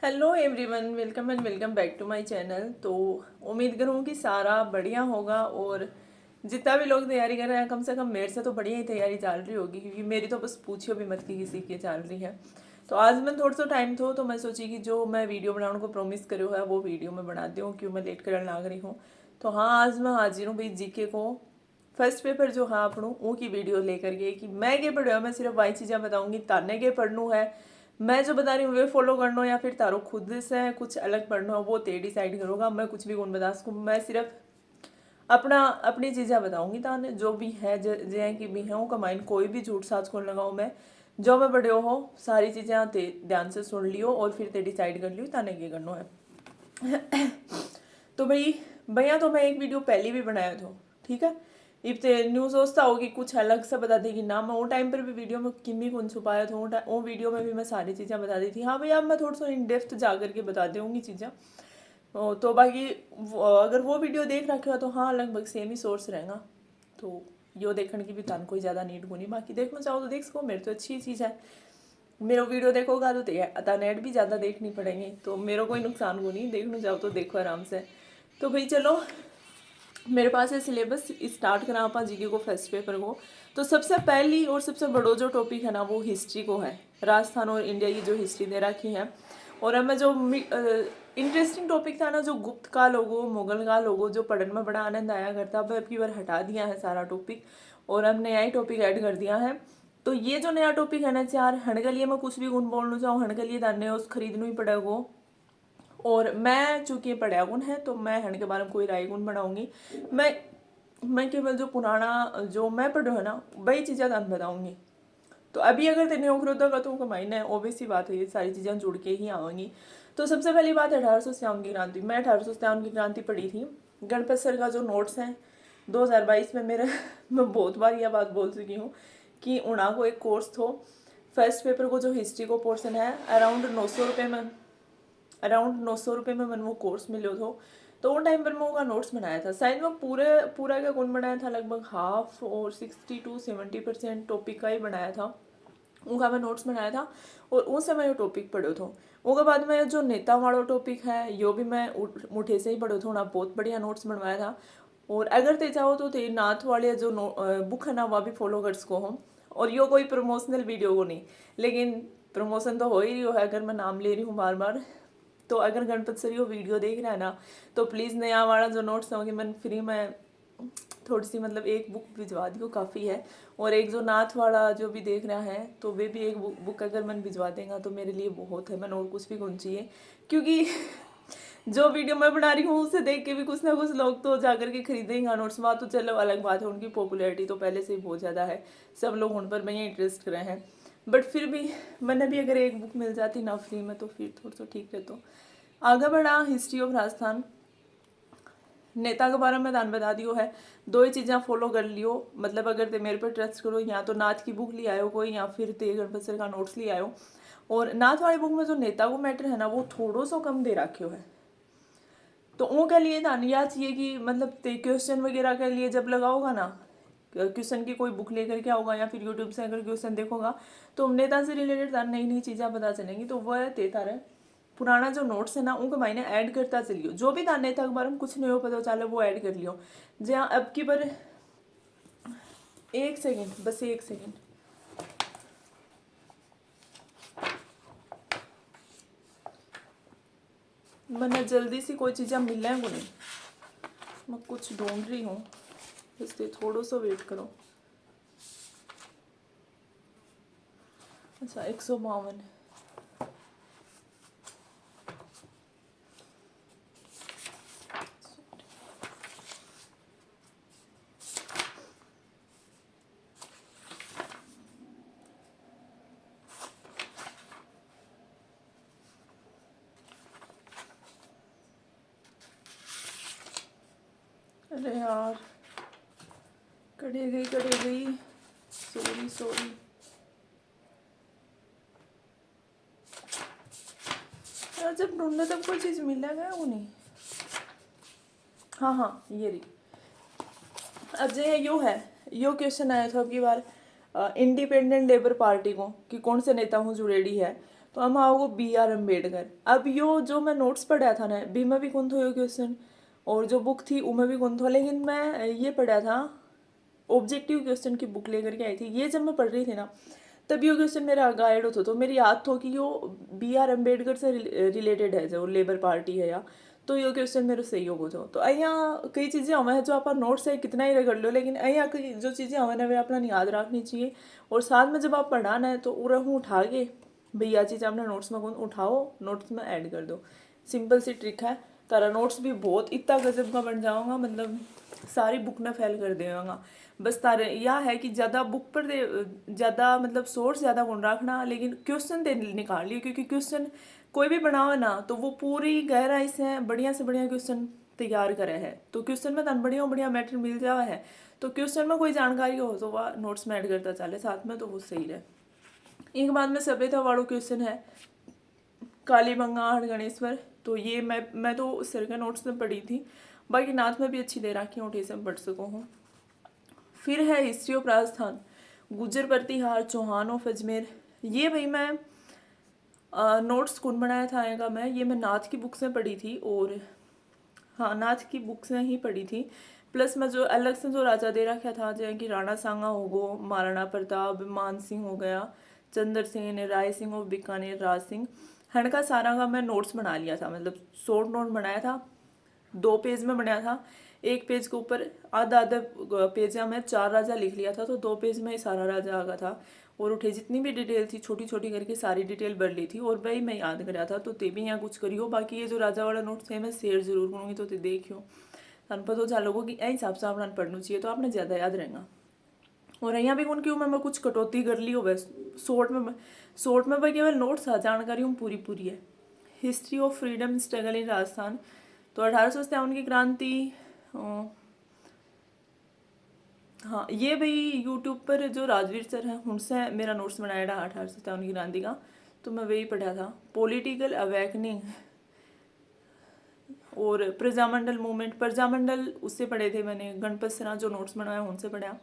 Hello everyone, welcome and welcome back to my channel. तो उम्मीद करूँ कि सारा बढ़िया होगा और जितना भी लोग तैयारी कर रहे हैं कम से कम मेरे से तो बढ़िया ही तैयारी चल रही होगी, क्योंकि मेरी तो बस पूछियो भी मत कि किसी की चल रही है। तो आज मैं थोड़ा सा टाइम थो तो मैं सोची कि जो मैं वीडियो बनाने को प्रॉमिस करो है वो वीडियो मैं बनाती हूँ, क्यों मैं लेट करने लग रही हूँ। तो हाँ, आज मैं हाजिर हूँ भाई जीके को फर्स्ट पेपर जो हाँ पढ़ूँ वो की वीडियो लेकर के कि मैं क्या पढ़ूँ। मैं सिर्फ वही चीज़ें बताऊँगी ताने के पढ़नू है, मैं जो बता रही हूँ वे फॉलो करना या फिर तारो खुद से कुछ अलग पढ़ना हो वो ते डिसाइड करोगा। मैं कुछ भी कौन बता सकूँ, मैं सिर्फ अपना अपनी चीज़ें बताऊँगी ताने जो भी है जै की भी है वो कमाइन कोई भी झूठ साच को लगाऊँ। मैं जो मैं पढ़े हो सारी चीज़ें ते ध्यान से सुन लियो और फिर ते डिसाइड कर लियो ताने क्या करना है। तो भाई भैया तो मैं एक वीडियो पहले भी बनाया था, ठीक है। इतने न्यू सोचता हो कि कुछ अलग सा बता देगी ना, मैं वो टाइम पर भी वीडियो में किमी कौन छुपाया था, वो वीडियो में भी मैं सारी चीज़ें बता दी थी। हाँ भैया, अब मैं थोड़ा सा इन डेप्थ जा करके बता दूँगी चीज़ें। तो बाकी अगर वो वीडियो देख रखे हो तो हाँ लगभग सेम ही सोर्स रहेगा। तो यो देखने की भी तान कोई ज़्यादा नीड को नहीं, बाकी देखना चाहो तो देख सको, मेरे तो अच्छी चीज़ है। मेरा वीडियो देखोगा तो नेट भी ज़्यादा देखनी पड़ेंगे, तो मेरा कोई नुकसान को नहीं, देखना चाहो तो देखो आराम से। तो भाई चलो, मेरे पास है सिलेबस, स्टार्ट करा आप जीके को फर्स्ट पेपर को। तो सबसे पहली और सबसे बड़ो जो टॉपिक है ना वो हिस्ट्री को है, राजस्थान और इंडिया की जो हिस्ट्री दे रखी है। और अब मैं जो इंटरेस्टिंग टॉपिक था ना, जो गुप्त काल होगो मुगल काल होगो, जो पढ़ने में बड़ा आनंद आया करता, अब की बार हटा दिया है सारा टॉपिक और अब नया ही टॉपिक ऐड कर दिया है। तो ये जो नया टॉपिक है ना चार हण लिए मैं कुछ भी गुण बोलना चाहूँ, हण लिए दाने उस खरीदना ही पड़ेगा। और मैं चूंकि पढ़ा गुण है तो मैं हण के बारे में कोई राय गुण बनाऊंगी। मैं केवल जो पुराना जो मैं पढ़ू है ना वही चीज़ें तुम बताऊंगी। तो अभी अगर तेने उखरोधा का तो कमाई है, ओबियस सी बात है, ये सारी चीज़ें जुड़ के ही आएंगी। तो सबसे पहली बात 1857 की क्रांति। मैं 1857 की क्रांति पढ़ी थी। गणपत सर का जो नोट्स हैं 2022 में मेरे मैं बहुत बार यह बात बोल चुकी हूँ कि उना को एक कोर्स थो फर्स्ट पेपर को जो हिस्ट्री को पोर्सन है अराउंड 900 रुपये में मैंने वो कोर्स मिलो थो। तो उन टाइम पर मैं उसका नोट्स बनाया था, शायद मैं पूरा का कौन बनाया था, लगभग हाफ और 60 to 70% टॉपिक का ही बनाया था। उनका मैं नोट्स बनाया था और उस समय वो टॉपिक पढ़ो थो। उसके बाद में जो नेता वाला टॉपिक है यो भी मैं मुठे से ही पढ़ो थो ना, बहुत बढ़िया नोट्स बनवाया था। और अगर ते चाहो तो ते नाथ वाले जो बुक है ना वह भी फॉलो कर सको हो। और यो कोई प्रमोशनल वीडियो को नहीं, लेकिन प्रमोशन तो हो ही रही हो है अगर मैं नाम ले रही हूँ बार बार। तो अगर गणपत सर यो वीडियो देख रहा है ना तो प्लीज़ नया वाला जो नोट्स होंगे मैं फ्री में थोड़ी सी मतलब एक बुक भिजवा दी, काफ़ी है। और एक जो नाथ वाला जो भी देख रहा है तो वे भी एक बुक अगर मन भिजवा देगा तो मेरे लिए बहुत है, मैं और कुछ भी कौन चाहिए। क्योंकि जो वीडियो मैं बना रही हूँ उसे देख के भी कुछ ना कुछ लोग तो जाकर के खरीदेंगे नोट्स। बात तो चलो अलग बात है, उनकी पॉपुलैरिटी तो पहले से ही बहुत ज़्यादा है, सब लोग उन पर भैया इंटरेस्ट कर रहे हैं। बट फिर भी मैंने भी अगर एक बुक मिल जाती ना फ्री में तो फिर थोड़ा सा ठीक रहता। आगे बढ़ा हिस्ट्री ऑफ राजस्थान। नेता के बारे में दान बता दियो है, दो ही चीज़ें फॉलो कर लियो। मतलब अगर ते मेरे पर ट्रस्ट करो या तो नाथ की बुक ले आयो कोई या फिर ते गणपत सर का नोट्स ले आयो। और नाथ वाली बुक में जो नेता को मैटर है ना वो थोड़ो सो कम दे रखियो है। तो वो के लिए ना या चाहिए कि मतलब ते क्वेश्चन वगैरह के लिए जब लगाओगा ना, क्वेश्चन की कोई बुक लेकर के आओगा या फिर यूट्यूब से अगर क्वेश्चन देखोगा तो नेता से रिलेटेड नई नई चीज़ें पता चलेंगी। तो वह देता रहे पुराना जो नोट्स है ना उनको मैंने ऐड करता चलियो, जो भी दान नेता के बारे में कुछ नहीं हो पता चले वो ऐड कर लियो। जहाँ अब की पर एक सेकेंड, बस एक सेकेंड। मैंने जल्दी से कोई चीज़ें मिले को नहीं, मैं कुछ ढूंढ रही हूँ, इसलिए थोड़ा सा वेट करो। अच्छा 152। अरे यार कटे गई, सॉरी। यार जब ढूंढे तब कोई चीज़ मिला गया वो नहीं। हाँ ये रही। अब जो यो क्वेश्चन आया था अब की बार इंडिपेंडेंट लेबर पार्टी को कि कौन से नेता हूँ जुड़ेड़ी है। तो हम आओगे BR अम्बेडकर। अब यो जो मैं नोट्स पढ़ा था ना बी में भी कौन था यो क्वेश्चन, और जो बुक थी उनमें भी कौन था, लेकिन मैं ये पढ़ा था ऑब्जेक्टिव क्वेश्चन की बुक लेकर के आई थी। ये जब मैं पढ़ रही थी ना तब यो क्वेश्चन मेरा गाइड होता तो मेरी याद थो कि यो BR अम्बेडकर से रिलेटेड है, जो लेबर पार्टी है या, तो यो क्वेश्चन मेरे सही होगो थो। तो अँ कई चीज़ें हमें है जो आप नोट्स है कितना ही रगड़ लो, लेकिन अँ कई जो चीज़ें हमें वे अपना याद रखनी चाहिए। और साथ में जब आप पढ़ाना है तो उन्हें उठा के भाई यह चीज़ आपने नोट्स में कौन उठाओ, नोट्स में ऐड कर दो। सिंपल सी ट्रिक है, तारा नोट्स भी बहुत इतना गजब का बन जाऊंगा, मतलब सारी बुक ने फेल कर देगा। बस तारे यह है कि ज़्यादा बुक पर दे ज़्यादा मतलब सोर्स ज़्यादा कौन रखना, लेकिन क्वेश्चन दे निकाल लियो, क्योंकि क्वेश्चन कोई भी बनाओ ना तो वो पूरी गहराई से बढ़िया क्वेश्चन तैयार करे है। तो क्वेश्चन में तन बढ़िया बढ़िया मैटर मिल जावा है, तो क्वेश्चन में कोई जानकारी हो तो वह नोट्स में ऐड करता चले साथ में, तो वो सही रहे। एक बाद में सभ्यता वालों क्वेश्चन है कालीबंगा गणेश्वर। तो ये मैं तो सर के नोट्स में पढ़ी थी, बाकी नाथ में भी अच्छी दे रखी हूँ, से पढ़ सको हूँ। फिर है हिस्ट्री ऑफ राजस्थान, गुजर प्रतिहार चौहान ऑफ अजमेर। ये भाई मैं नोट्स कौन बनाया था आएगा मैं, ये मैं नाथ की बुक से पढ़ी थी, और हाँ नाथ की बुक से ही पढ़ी थी। प्लस मैं जो अलग से जो राजा दे रखा था, जैसे कि राणा सांगा हो गो, महाराणा प्रताप, मान सिंह हो गया, चंद्र सेन, राय सिंह और बीकानेर राज सिंह, हन सारा का मैं नोट्स बना लिया था, मतलब शॉर्ट नोट बनाया था। 2 पेज में बनाया था, एक पेज के ऊपर आधा आधा पेज में 4 राजा लिख लिया था, तो 2 पेज में सारा राजा आ गया था। और उठे जितनी भी डिटेल थी छोटी छोटी करके सारी डिटेल भर ली थी, और भाई मैं याद कराया था। तो ते भी यहाँ कुछ करियो, बाकी ये जो राजा वाला नोट्स है मैं शेयर जरूर करूँगी, तो ते देखियो तन पता हो लोगों की ए हिसाब से आपने पढ़ना चाहिए, तो आपने ज़्यादा याद रहेगा। और यहाँ भी कौन क्यों मैं कुछ कटौती कर ली हो, बस शॉर्ट में भाई केवल नोट्स जानकारी हूँ पूरी पूरी है। History of freedom struggle in Rajasthan, तो 1857 की क्रांति। हाँ ये भाई यूट्यूब पर जो राजवीर सर हैं उनसे मेरा नोट्स बनाया था 1857 की क्रांति का, तो मैं वही पढ़ा था। पॉलिटिकल अवेकनिंग और प्रजामंडल मूवमेंट, प्रजामंडल उससे पढ़े थे मैंने, गणपत सिन्हा जो नोट्स बनाया उनसे पढ़ा।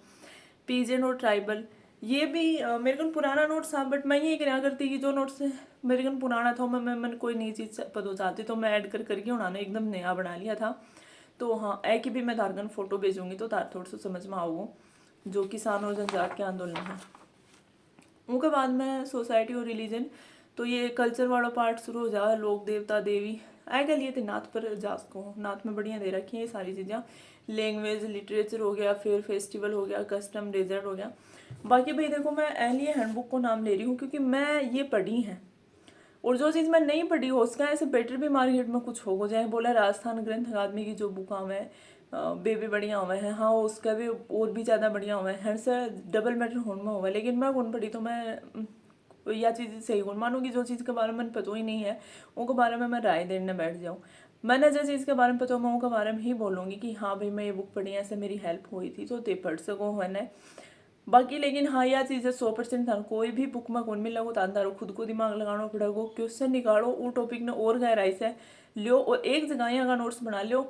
पीजेंट और ट्राइबल, ये भी मेरे को पुराना नोट्स था, बट मैं ये क्या करती कि जो नोट्स मेरे को पुराना था मैं कोई नई चीज़ पता चाहती तो मैं ऐड करके उन्होंने एकदम नया बना लिया था। तो हाँ ऐ की भी मैं तारगन फोटो भेजूंगी, तो तार थोड़ा सा समझ में आओगे जो किसान और जनजात के आंदोलन है। उनके बाद में सोसाइटी और रिलीजन, तो ये कल्चर वाला पार्ट शुरू हो जा, लोक देवता देवी आएगा लिए थे नाथ पर जा सको, नाथ में बढ़िया दे रखी है ये सारी चीज़ें। लैंग्वेज लिटरेचर हो गया, फिर फेस्टिवल हो गया, कस्टम डेजर्ट हो गया। बाकी भाई देखो मैं एलिए हैंडबुक को नाम ले रही हूँ क्योंकि मैं ये पढ़ी है, और जो चीज़ मैं नहीं पढ़ी हो उसका ऐसे बेटर भी मार्केट में कुछ होगा, चाहे बोला राजस्थान ग्रंथ अकादमी की जो बुक हुए हैं बेबी बढ़िया हुए हैं, हाँ उसका भी और भी ज़्यादा बढ़िया हुआ है, हर से डबल मैटर होने में होगा। लेकिन मैं कौन पढ़ी तो मैं यह चीज़ सही कौन मानूंगी, जो चीज़ के बारे में पता ही नहीं है उनके बारे में मैं राय देने बैठ जाऊँ। मैंने जिस चीज़ के बारे में पता हो मैं उनके बारे में ही बोलूँगी कि हाँ भाई मैं ये बुक पढ़ी ऐसे मेरी हेल्प हुई थी, तो ते पढ़ सको मैंने। बाकी लेकिन हाँ यह चीज़ है 100% था, कोई भी बुक में कौन मिला तारो खुद को दिमाग लगाना पड़ेगा, क्वेश्चन निकालो वो टॉपिक ने और गहराई से लियो, और एक जगह यहाँ का नोट्स बना लियो,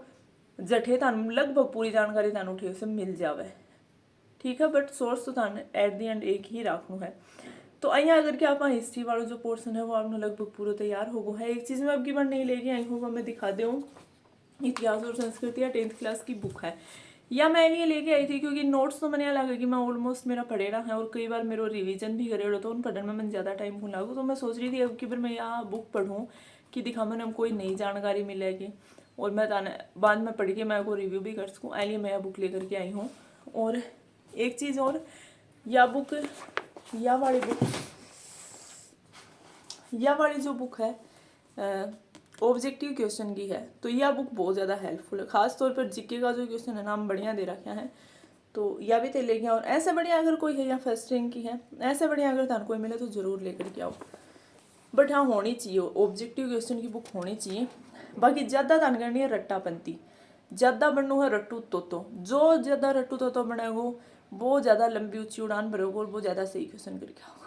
जठे थानू लगभग पूरी जानकारी थानू उठे से मिल जावे, ठीक है। बट सोर्स तो थाने एट दी एंड एक ही रखना है। तो अँ अगर कि आप हिस्ट्री वाला जो पोर्सन है वो आपने लगभग पूरा तैयार हो गया है। एक चीज़ मैं अब की बार नहीं लेके आई हूँ, मैं दिखा दूँ, इतिहास और संस्कृति या 10th क्लास की बुक है, या मैं लिए लेके आई थी क्योंकि नोट्स तो मैंने लगा कि मैं ऑलमोस्ट मेरा पढ़ेड़ा है, और कई बार मेरा रिवीजन भी करे तो उन पढ़ने में मैंने ज़्यादा टाइम हो लागू, तो मैं सोच रही थी अब की बार मैं यहाँ बुक पढ़ूँ कि दिखा मैंने कोई नई जानकारी मिलेगी, और मैं बाद में पढ़ के मैं को रिव्यू भी कर सकूँ, इसलिए मैं यह बुक लेकर के आई हूँ। और एक चीज़ और, यह वाली जो बुक है ऑब्जेक्टिव क्वेश्चन की है, तो यह बुक बहुत ज़्यादा हेल्पफुल है, खास तौर पर जीके का जो क्वेश्चन है नाम बढ़िया दे रखा है, तो यह भी ले गया। और ऐसे बढ़िया अगर कोई है या फर्स्ट रैंक की है, ऐसे बढ़िया अगर थान कोई मिले तो ज़रूर लेकर के आओ। बट हाँ होनी चाहिए, ऑब्जेक्टिव क्वेश्चन की बुक होनी चाहिए। बाकी ज़्यादा थान करनी है रट्टापंती, ज़्यादा बनू है रट्टू तोतो, जो ज़्यादा रट्टू तोतो बनाएगो वो ज़्यादा लंबी ऊंची उड़ान भरोगे और वो ज़्यादा सही क्वेश्चन करके आओगे।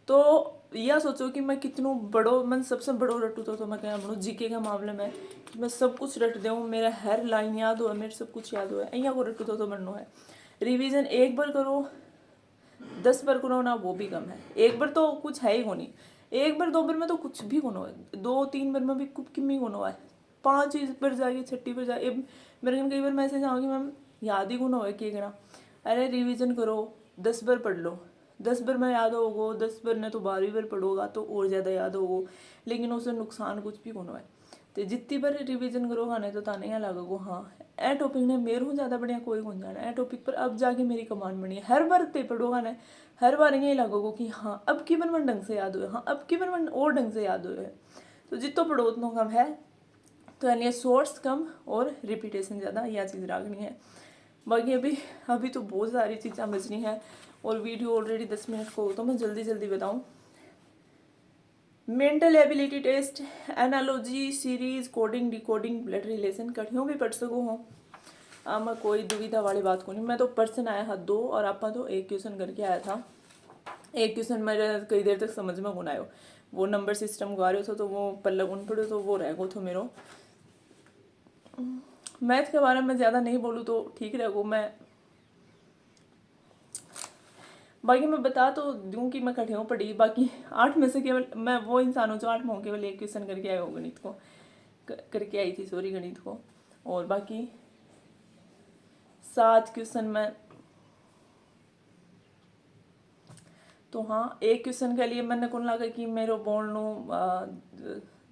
तो यह सोचो कि मैं कितनों बड़ो, मैं सबसे बड़ो रटू तो मैं क्या बनूँ जीके के मामले में, मैं सब कुछ रट दूँ, मेरा हर लाइन याद हो, मेरे सब कुछ याद हो, यहाँ को रटू तो बनना है। रिवीजन एक बार करो 10 बार करो ना वो भी कम है, एक बार तो कुछ है ही को नहीं, एक बार दो बार में तो कुछ भी कोनो है, 2-3 बार में भी कुछ किम्मी कोनो है, 5 पर जाएगी 6 पर जाए। मेरे कई बार मैसेज आओगी मैम याद ही कोनो है कि करा, अरे रिविजन करो 10 बार पढ़ लो, 10 बार में याद होगो, 10 बार ने तो 12वीं बार पढ़ोगा तो और ज़्यादा याद होगो, लेकिन उससे नुकसान कुछ भी कोनो है। तो जितनी बार रिविजन करोगा ना तो ताने यहाँ लगोगो हाँ ए टॉपिक ने मेरे हूँ ज़्यादा बढ़िया कोई कौन जाना, ए टॉपिक पर अब जाके मेरी कमान बनी है। हर बार ते पढ़ोगा ना, हर बार यही लगोगो कि हाँ अब की बार मन ढंग से याद हुए, हाँ अब की बार मन और ढंग से याद हुए। तो जितो पढ़ो उतना कम है, तो यानी सोर्स कम और रिपीटेशन ज़्यादा, यह चीज़ रखनी है। बाकी अभी तो बहुत सारी चीज़ें बचनी है और वीडियो ऑलरेडी 10 मिनट को, तो मैं जल्दी जल्दी बताऊँ। Mental ability test, analogy series, coding, decoding, blood relation कठियों भी पढ़ सको हो, मैं कोई दुविधा वाली बात को नहीं। मैं तो पर्सन आया था 2 और आपा तो 1 क्वेश्चन करके आया था। 1 क्वेश्चन मेरे कई देर तक समझ में कौन आयो, वो नंबर सिस्टम को आ रहे हो तो वो पल्ला कौन पड़ो तो वो रह गो तो मेरो। मैथ के बारे में ज़्यादा नहीं बोलूँ तो ठीक रहेगो। बाकी मैं बता तो दूँ कि मैं कठिन पढ़ी, बाकी 8 में से केवल मैं वो इंसान हूँ जो 8 में केवल 1 क्वेश्चन करके आया हो गणित को, करके आई थी सॉरी गणित को, और बाकी 7 क्वेश्चन में तो हाँ 1 क्वेश्चन के लिए मैंने कौन लगा कि मेरे बोलनो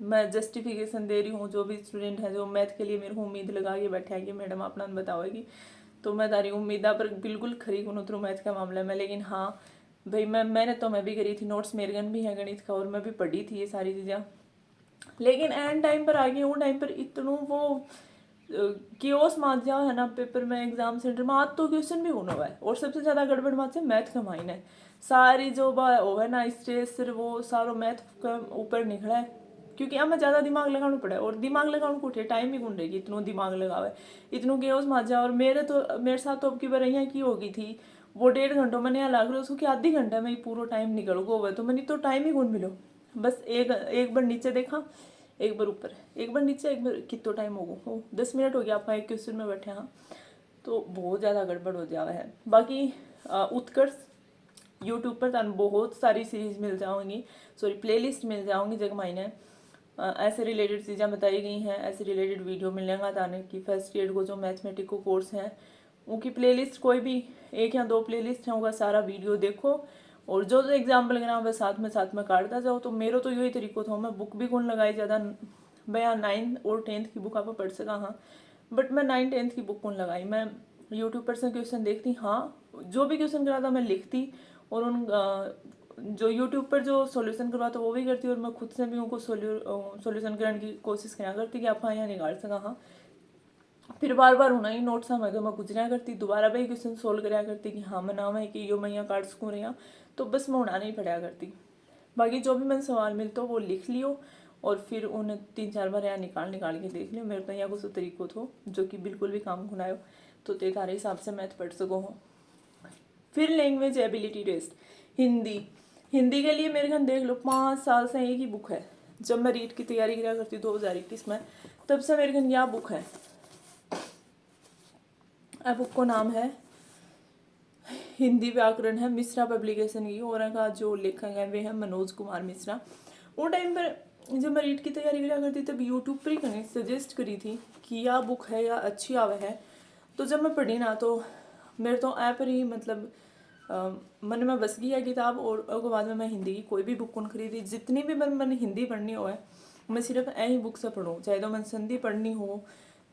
मैं जस्टिफिकेशन दे रही हूँ। जो भी स्टूडेंट है जो मैथ के लिए मेरे को उम्मीद लगा के बैठे है कि मैडम अपना बताओगी, तो मैं तारी उम्मीदा पर बिल्कुल खरी कौन उतरूँ मैथ का मामले में। लेकिन हाँ भाई मैंने तो मैं भी करी थी, नोट्स मेरे गन भी है गणित का, और मैं भी पढ़ी थी ये सारी चीज़ें। लेकिन एंड टाइम पर आ गई, वो टाइम पर इतनों वो कियोस मार जाओ है ना पेपर में, एग्जाम सेंटर में आज तो क्वेश्चन भी होना हुआ है। और सबसे ज़्यादा गड़बड़ बात है मैथ का माइन है, सारी जो वो है ना स्टेज सिर्फ वो सारो मैथ का ऊपर निकला है, क्योंकि हमें ज़्यादा दिमाग लगाना पड़ा है। और दिमाग लगाना को टाइम ही कौन रहेगी इतनों दिमाग लगावे, इतनों केओस मार जाए। और मेरे साथ तो अब की बार यहाँ की होगी थी, वो 1.5 घंटों मैंने यहाँ लग रहा उसको कि आधी घंटे में ही पूरा टाइम निकल गो हुआ, तो मैंने तो टाइम ही कौन मिलो। बस एक बार नीचे देखा, एक बार ऊपर, एक बार नीचे, एक बार कितना टाइम हो गया हो 10 मिनट हो गया आप 1 क्वेश्चन में बैठे। हाँ तो बहुत ज़्यादा गड़बड़ हो जावा है। बाकी उत्कर्ष यूट्यूब पर तुम बहुत सारी सीरीज मिल जाओगी, सॉरी प्लेलिस्ट मिल जाओगी जग मायने ऐसे रिलेटेड चीज़ें बताई गई हैं, ऐसे रिलेटेड वीडियो मिलेगा ताने की फर्स्ट ईयर को जो मैथमेटिक को कोर्स है उनकी प्लेलिस्ट कोई भी 1 या 2 प्लेलिस्ट है उनका सारा वीडियो देखो, और जो एग्जाम्पल लेना वह साथ में काटता जाओ। तो मेरा तो यही तरीको था, मैं बुक भी कौन लगाई ज़्यादा, भैया 9th और 10th की बुक आप पढ़ सका हाँ, बट मैं 9th 10th की बुक कौन लगाई, मैं यूट्यूब पर से क्वेश्चन देखती, हाँ जो भी क्वेश्चन करा था मैं लिखती, और उन जो यूट्यूब पर जो सॉल्यूशन करवाता वो भी करती, और मैं खुद से भी उनको सॉल्यूशन करने की कोशिश करा करती कि आप हाँ यहाँ निकाल सका हाँ। फिर बार बार होना ही नोट्स हम अगर मैं गुजरा करती, दोबारा भाई क्वेश्चन सोल्व कराया करती कि हाँ मैं नाम है कि यो मैं यहाँ काट सकूँ रहा, तो बस मैं उड़ा नहीं पड़ा करती। बाकी जो भी मैंने सवाल मिलता वो लिख लियो, और फिर उन्हें 3-4 बार यहाँ निकाल के देख लियो। मेरे तो यहाँ कुछ तरीको थो जो कि बिल्कुल भी काम खुनायो, तो ते तारे हिसाब से मैथ पढ़ सको हो। फिर लैंग्वेज एबिलिटी टेस्ट, हिंदी के लिए मेरे घर देख लो 5 साल से एक ही बुक है। जब मैं रीट की तैयारी किया करती 2021 में, तब से मेरे घर यह बुक है। बुक को नाम है हिंदी व्याकरण है, मिश्रा पब्लिकेशन की, और का जो लेखक है वे है मनोज कुमार मिश्रा। वो टाइम पर जब मैं रीट की तैयारी किया करती तब यूट्यूब पर ही कहीं सजेस्ट करी थी कि यह बुक है या अच्छी आवे है। तो जब मैं पढ़ी ना तो मेरे तो ऐप पर ही मतलब मन में बस गई है किताब, और उसके बाद में मैं हिंदी की कोई भी बुक कौन खरीदी। जितनी भी मैंने हिंदी पढ़नी हो है मैं सिर्फ ऐ ही बुक से पढ़ूँ, चाहे तो मैं संधि पढ़नी हो,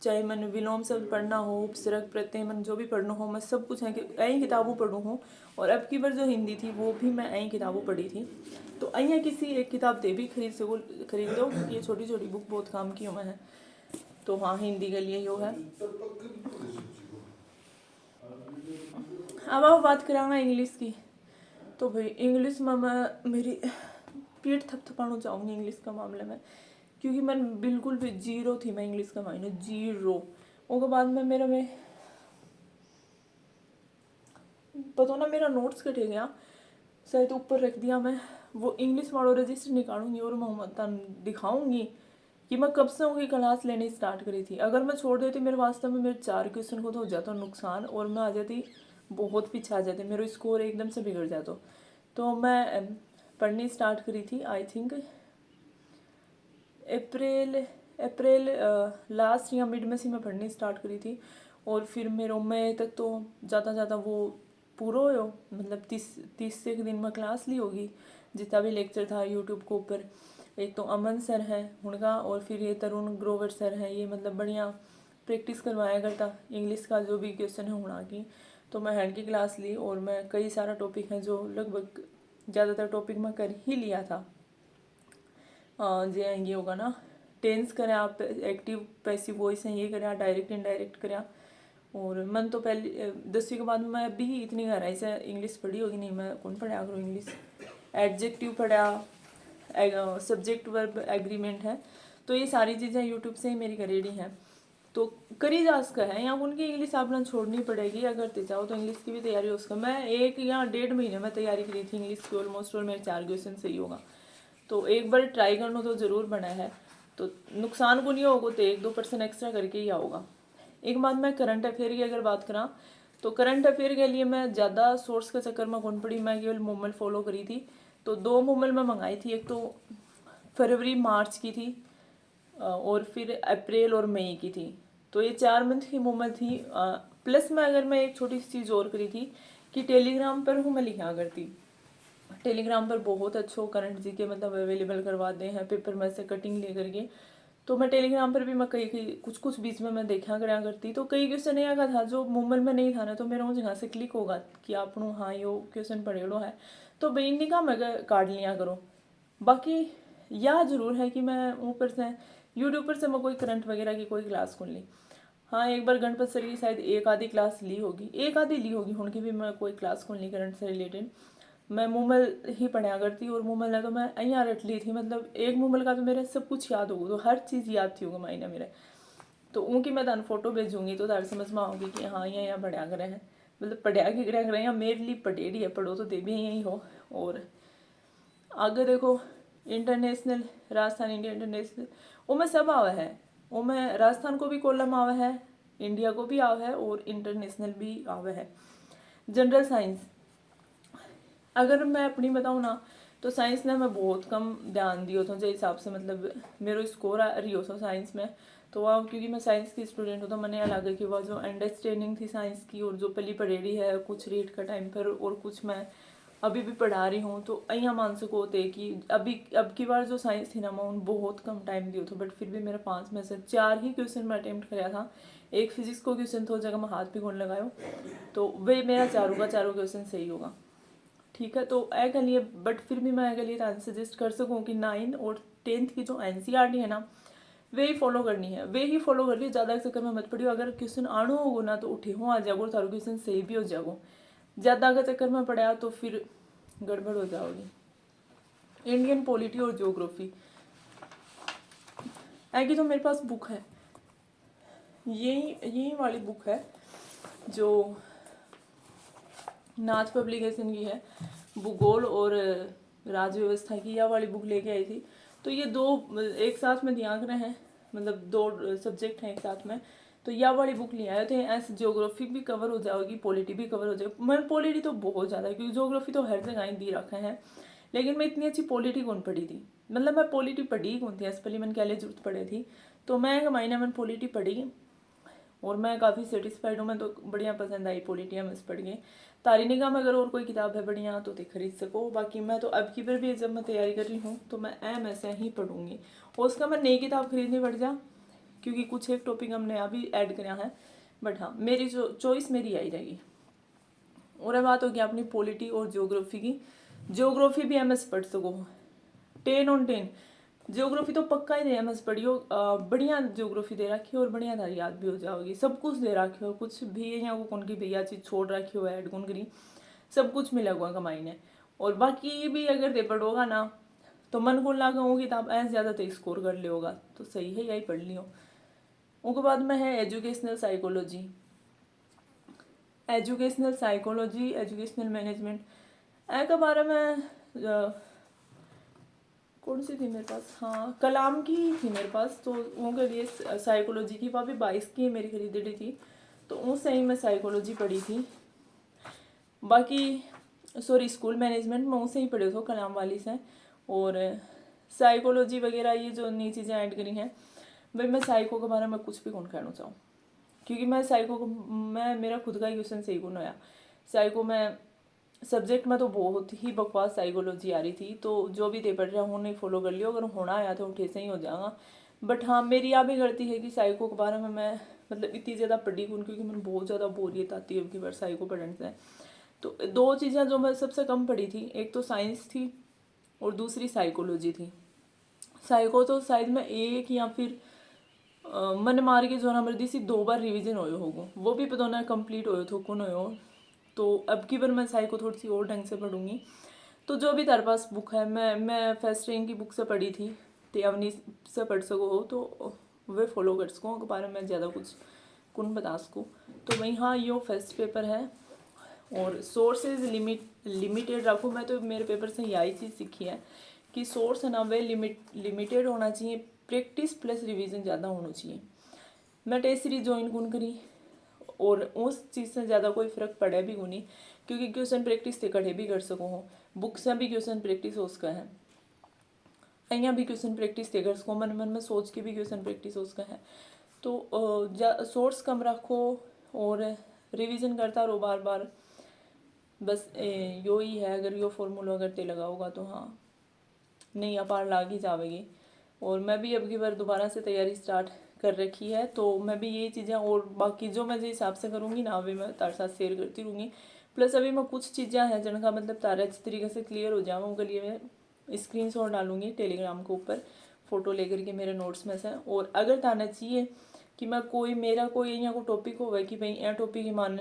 चाहे मैंने विलोम शब्द पढ़ना हो, उपसर्ग प्रत्यय मन जो भी पढ़ना हो, मैं सब कुछ है कि ऐ ही किताबों पढ़ूँ हूँ। और अब की बार जो हिंदी थी वो भी मैं ऐ ही किताबों पढ़ी थी। तो अँ किसी एक किताब दे भी खरीद दो, क्योंकि ये छोटी छोटी बुक बहुत काम की मैं है। तो हाँ हिंदी के लिए यो है। अब आप बात करांगा इंग्लिश की, तो भाई इंग्लिश में मैं मेरी पीठ थपथपाना चाहूँगी इंग्लिश का मामले में, क्योंकि मैं बिल्कुल भी जीरो थी, मैं इंग्लिश का मायने जीरो। उसके बाद में पता ना मेरा नोट्स कटे गया शायद ऊपर रख दिया, मैं वो इंग्लिश वालों रजिस्टर निकालूंगी और मैं दिखाऊंगी कि मैं कब से उनकी क्लास लेनी स्टार्ट करी थी। अगर मैं छोड़ देती मेरे वास्तव में मेरे 4 क्वेश्चन को तो हो जाता नुकसान, और मैं आ जाती बहुत पीछे आ जाती, मेरा स्कोर एकदम से बिगड़ जाता। तो मैं पढ़नी स्टार्ट करी थी आई थिंक अप्रैल लास्ट या मिड में से मैं पढ़नी स्टार्ट करी थी। और फिर मेरे मई तक तो ज़्यादा वो पूरा हो, मतलब 30 से दिन में क्लास ली होगी। जितना भी लेक्चर था यूट्यूब के ऊपर, एक तो अमन सर है उनका, और फिर ये तरुण ग्रोवर सर है, ये मतलब बढ़िया प्रैक्टिस करवाया करता इंग्लिश का जो भी क्वेश्चन है उड़ा की। तो मैं हैंड की क्लास ली और मैं कई सारा टॉपिक है जो लगभग ज़्यादातर टॉपिक मैं कर ही लिया था। जे ये होगा ना, टेंस करें आप, एक्टिव पैसिव वॉइस है ये करें, डायरेक्ट इनडायरेक्ट करें। और मन तो पहले 10वीं के बाद मैं भी इतनी गहराई से इंग्लिश पढ़ी होगी नहीं, मैं कौन पढ़ा करूँ इंग्लिश। एडजेक्टिव पढ़ा, सब्जेक्ट वर्ब एग्रीमेंट है, तो ये सारी चीज़ें यूट्यूब से ही मेरी करेडी हैं। तो करी जा सका है यहाँ उनकी इंग्लिश आपने छोड़नी पड़ेगी अगर ते चाहो तो इंग्लिश की भी तैयारी हो सका। मैं 1 या 1.5 महीने में तैयारी करी थी इंग्लिश की, ऑलमोस्ट और मेरे 4 क्वेश्चन सही होगा। तो एक बार ट्राई करना तो ज़रूर बना है, तो नुकसान को नहीं होगा, तो 1-2% एक्स्ट्रा करके ही आओगा। एक बात मैं करंट अफेयर की अगर बात करा, तो करंट अफेयर के लिए मैं ज़्यादा सोर्स के चक्कर में कौन पड़ी, मैं केवल मूवमेंट फॉलो करी थी। तो 2 मूवमेंट मैं मंगाई थी, एक तो फरवरी मार्च की थी और फिर अप्रैल और मई की थी। तो ये 4 मंथ की मूवमेंट थी। प्लस में अगर मैं एक छोटी सी चीज़ और करी थी कि टेलीग्राम पर हूँ मैं लिखा करती। टेलीग्राम पर बहुत अच्छो करंट जी के मतलब अवेलेबल करवाते हैं पेपर में से कटिंग ले करके। तो मैं टेलीग्राम पर भी मैं कई कुछ बीच में मैं देखा करा करती। तो कई क्वेश्चन यहाँ का था जो मूवमेंट में नहीं था ना, तो मेरा जगह से क्लिक होगा कि आप हाँ यो क्वेश्चन पढ़ेड़ो है, तो बेनी का मैं काट लिया करो। बाकी यह जरूर है कि मैं ऊपर से यूट्यूब पर से मैं कोई करंट वगैरह की कोई क्लास खोल ली। हाँ एक बार गणपत सर की शायद एक आधी क्लास ली होगी, उनकी भी मैं कोई क्लास खोल ली करंट से रिलेटेड। मैं मूमल ही पढ़ा करती, और मूमल ने तो मैं यहाँ रट ली थी, मतलब एक मूमल का तो मेरे सब कुछ याद होगा, तो हर चीज़ याद थी होगा मायने मेरे। तो उनकी मैं तान फोटो भेजूंगी तो तार समझ में आओगी कि हाँ यहाँ पढ़ा करे हैं, मतलब पढ़ा के करे हैं, मेरे लिए पढ़ेड़ी है, पढ़ो तो दे भी यही हो। और आगे देखो इंटरनेशनल, राजस्थान इंडिया इंटरनेशनल, वो में सब आवा है, वो में राजस्थान को भी कॉलम आवा है, इंडिया को भी आवा है और इंटरनेशनल भी आवा है। जनरल साइंस अगर मैं अपनी बताऊँ ना, तो साइंस ने मैं बहुत कम ध्यान दियो था जो हिसाब से, मतलब मेरा स्कोर रही हो था साइंस में। तो वह क्योंकि मैं साइंस की स्टूडेंट हूँ, तो मैंने यह लगा कि वह जो अंडरस्टैंडिंग थी साइंस की और जो पली पढ़ेड़ी है कुछ रीड का टाइम पर और कुछ मैं अभी भी पढ़ा रही हूँ, तो यहाँ मान सको होते कि अब की बार जो साइंस थी ना मैं उन बहुत कम टाइम दियो था, बट फिर भी मेरा 5 में से 4 ही क्वेश्चन मैं अटेम्प्ट कराया था। एक फिजिक्स को क्वेश्चन तो जगह मैं हाथ भी कौन लगायो, तो वे मेरा चारों क्वेश्चन सही होगा। ठीक है, तो ए के लिए बट फिर भी मैं के लिए सजेस्ट कर सकूँ कि 9 और 10th की जो NCERT है ना, वे ही फॉलो करनी है, वे ही फॉलो कर ली, ज़्यादा चक्कर में मत पड़ियो। अगर क्वेश्चन आनो होगो ना तो उठे हो आ जाओ, थारो क्वेश्चन सही भी हो जाओ। ज़्यादा का चक्कर में पड़ा तो फिर गड़बड़ हो जाओगी। इंडियन पॉलिटी और ज्योग्राफी ऐसी तो मेरे पास बुक है, यही वाली बुक है जो नाथ पब्लिकेशन की है, भूगोल और राज्य व्यवस्था की, यह वाली बुक लेके आई थी। तो ये 2 एक साथ में ध्यान रहे हैं, मतलब 2 सब्जेक्ट हैं एक साथ में, तो यह वाली बुक ले आए थे। ऐसे ज्योग्राफी भी कवर हो जाएगी, पॉलिटी भी कवर हो जाएगी। मैं पॉलिटी तो बहुत ज़्यादा है क्योंकि ज्योग्राफी तो हर जगह ही दी रखे हैं, लेकिन मैं इतनी अच्छी पॉलिटी कौन पढ़ी थी, मतलब मैं पॉलिटी पढ़ी कौन थी, एसपली मैंने क्या लिए जरूरत पड़ी थी। तो मैं महीने में पॉलिटी पढ़ी और मैं काफ़ी सेटिस्फाइड हूँ, मैं तो बढ़िया पसंद आई पॉलिटी, हम पढ़ गए। तारी निगाह में अगर और कोई किताब है बढ़िया तो खरीद सको। बाकी मैं तो अब की बार भी जब मैं तैयारी कर रही हूँ तो मैं ऐसे ही पढ़ूंगी, और उसका मैं नई किताब खरीदनी पड़ जा, क्योंकि कुछ एक टॉपिक हमने अभी ऐड कराया है। बट हाँ मेरी जो चॉइस मेरी आई रहेगी। और बात होगी अपनी पॉलिटी और ज्योग्राफी की। ज्योग्राफी भी MS पढ़ सको, 10 on 10। ज्योग्राफी तो पक्का ही दे MS पढ़ियो, बढ़िया ज्योग्राफी दे रखी हो और बढ़िया तारी याद भी हो जाओगी। सब कुछ दे रखी हो, कुछ भी यहाँ को कौन की भैया चीज़ छोड़ रखी हो ऐड कौन करी, सब कुछ मिलेगा कमाई ने। और बाकी भी अगर दे पढ़ोगा ना तो मन को लगा वो किताब ऐसे ज़्यादा तो स्कोर कर ले होगा, तो सही है यही पढ़ लियो। उसके बाद में है एजुकेशनल साइकोलॉजी, एजुकेशनल मैनेजमेंट। के बारे में कौन सी थी मेरे पास, हाँ कलाम की थी मेरे पास, तो उनके लिए साइकोलॉजी की वहाँ भी 22 की मेरी खरीदी थी, तो उससे ही मैं साइकोलॉजी पढ़ी थी। बाकी सॉरी स्कूल मैनेजमेंट में उसे ही पढ़े थे कलाम वाली से। और साइकोलॉजी वगैरह ये जो नई चीज़ें ऐड करी हैं भाई, मैं साइको के बारे में कुछ भी कौन कहना चाहूँ, क्योंकि मैं साइको को मैं मेरा खुद का क्वेश्चन सही कौन होया। साइको में सब्जेक्ट में तो बहुत ही बकवास साइकोलॉजी आ रही थी, तो जो भी दे पढ़ रहा हूँ नहीं फॉलो कर लियो, अगर होना आया तो उठे से ही हो जाएगा। बट हाँ, मेरी यह भी गलती है कि साइको के बारे में मैं मतलब इतनी ज़्यादा पढ़ी हूँ, क्योंकि मैंने बहुत ज़्यादा बोरियत आती है कि बार साइको पढ़ने से। तो दो चीज़ें जो मैं सबसे कम पढ़ी थी, एक तो साइंस थी और दूसरी साइकोलॉजी थी। साइको तो शायद मैं एक या फिर मन मार के जो ना मर्दी सी 2 बार रिवीजन होयो होगो, वो भी पता ना कंप्लीट होयो थो कौन होयो। तो अब की बार मैं साइको थोड़ी सी और ढंग से पढ़ूंगी। तो जो भी तारे पास बुक है, मैं फर्स्ट रैंक की बुक से पढ़ी थी, ते अवनी से पढ़ सको हो तो वे फॉलो कर सको के बारे में ज़्यादा कुछ कौन बता सको। तो वही हाँ, यो फर्स्ट पेपर है और सोर्सेज लिमिटेड रखो। मैं तो मेरे पेपर से यही चीज़ सीखी है कि सोर्स है ना वे लिमिटेड होना चाहिए, प्रैक्टिस प्लस रिवीजन ज़्यादा होना चाहिए। मैं टेस्ट सीरीज ज्वाइन कौन करी और उस चीज़ से ज़्यादा कोई फ़र्क पड़े भी नहीं, क्योंकि क्वेश्चन प्रैक्टिस ते कटे भी कर सको हो, बुक से भी क्वेश्चन प्रैक्टिस हो उसका है, अँ भी क्वेश्चन प्रैक्टिस ते कर सको, मन मन में सोच के भी क्वेश्चन प्रैक्टिस हो उसका है। तो सोर्स कम रखो और रिवीजन करता रहो बार बार, बस यो ही है। अगर यो फॉर्मूला अगर ते लगाओगा तो हाँ नहीं अपार लाग ही जाएगी। और मैं भी अब की बार दोबारा से तैयारी स्टार्ट कर रखी है, तो मैं भी यही चीज़ें और बाकी जो मैं जिस हिसाब से करूँगी ना वे मैं तारे साथ शेयर करती रहूँगी। प्लस अभी मैं कुछ चीज़ें हैं जिनका मतलब तारा अच्छी तरीके से क्लियर हो जाए, उनके लिए मैं स्क्रीनशॉट डालूंगी टेलीग्राम के ऊपर फ़ोटो लेकर के मेरे नोट्स में से। और अगर ताना चाहिए कि मैं मेरा कोई यहाँ को टॉपिक होगा कि भाई यह टॉपिक ही मान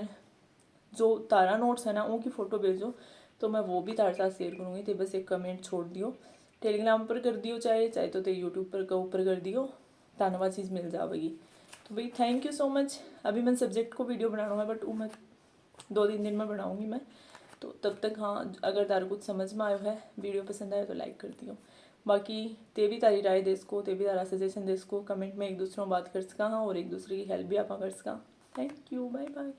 जो तारा नोट्स है ना उनकी फ़ोटो भेजो, तो मैं वो भी तारे साथ शेयर करूँगी। तो बस एक कमेंट छोड़ दियो, टेलीग्राम पर कर दियो, चाहे तो यूट्यूब पर का ऊपर कर दियो, तानवा चीज़ मिल जाएगी। तो भाई थैंक यू सो मच। अभी मैं सब्जेक्ट को वीडियो बनाना है, बट वो मैं 2-3 दिन में बनाऊँगी मैं। तो तब तक हाँ, अगर तार कुछ समझ में आयो है, वीडियो पसंद आए तो लाइक कर दियो। बाकी ते भी तारी राय दे सको, ते भी तारा सजेशन दे सको, कमेंट में एक दूसरों बात कर सका हाँ, और एक दूसरे की हेल्प भी आप कर सका। Thank you, bye bye.